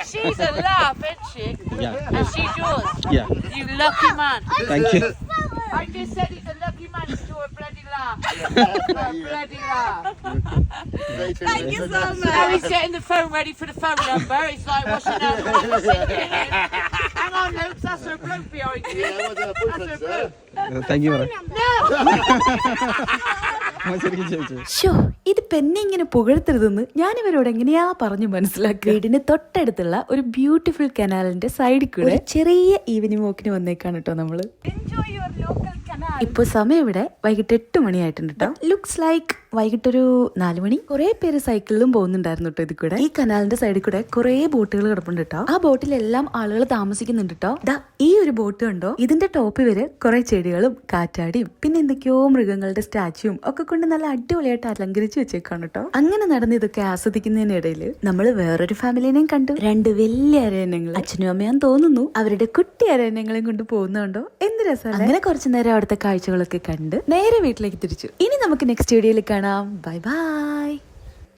She's a laugh, isn't she? Yeah. And she's yours. Yeah. You lucky man. Thank you. I just said he's a lucky man to do a bloody laugh. A bloody laugh. Thank you so much. Now he's getting the phone ready for the phone number. He's like, what's your number? Hang on, Luke, that's her bloke behind you. That's her bloke. Thank you. Show ഇതിപ്പോ എന്നെ ഇങ്ങനെ പുകഴ്ത്തരുതെന്ന് ഞാൻ ഇവരോട് എങ്ങനെയാ പറഞ്ഞു മനസ്സിലാക്കുക. വീടിന് തൊട്ടടുത്തുള്ള ഒരു ബ്യൂട്ടിഫുൾ കനാലിന്റെ സൈഡിൽ കൂടെ ചെറിയ ഈവനിങ് വാക്കിന് വന്നേക്കാണ് കേട്ടോ നമ്മള്. ഇപ്പൊ സമയം ഇവിടെ വൈകിട്ട് 8 മണിയായിട്ടുണ്ട് കേട്ടോ. ലുക്സ് ലൈക്ക് വൈകിട്ടൊരു 4 മണി. കുറെ പേര് സൈക്കിളിലും പോകുന്നുണ്ടായിരുന്നു കേട്ടോ ഇതിൽ കൂടെ. ഈ കനാലിന്റെ സൈഡിൽ കൂടെ കുറെ ബോട്ടുകൾ കിടപ്പുണ്ട് കേട്ടോ. ആ ബോട്ടിലെല്ലാം ആളുകൾ താമസിക്കുന്നുണ്ട് കേട്ടോ. ദാ ഈ ഒരു ബോട്ട് കണ്ടോ, ഇതിന്റെ ടോപ്പ് വരെ കുറെ ചെടികളും കാറ്റാടിയും പിന്നെ എന്തൊക്കെയോ മൃഗങ്ങളുടെ സ്റ്റാച്യൂവും ഒക്കെ കൊണ്ട് നല്ല അടിപൊളിയായിട്ട് അലങ്കരിച്ച് വെച്ചേക്കാണ് കേട്ടോ. അങ്ങനെ നടന്ന് ഇതൊക്കെ ആസ്വദിക്കുന്നതിനിടയിൽ നമ്മൾ വേറൊരു ഫാമിലിനെയും കണ്ടു. 2 വലിയ അരയന്നങ്ങൾ, അച്ഛനും അമ്മയാന്ന് തോന്നുന്നു. അവരുടെ കുട്ടി അരയന്നങ്ങളെയും കൊണ്ട് പോകുന്നുണ്ടോ, എന്ത് രസമാണ്. അങ്ങനെ കുറച്ചു നേരം അവിടുത്തെ കാഴ്ചകളൊക്കെ കണ്ട് നേരെ വീട്ടിലേക്ക് തിരിച്ചു. ഇനി നമുക്ക് നെക്സ്റ്റ് വീഡിയോയിൽ കാണാം. Bye bye.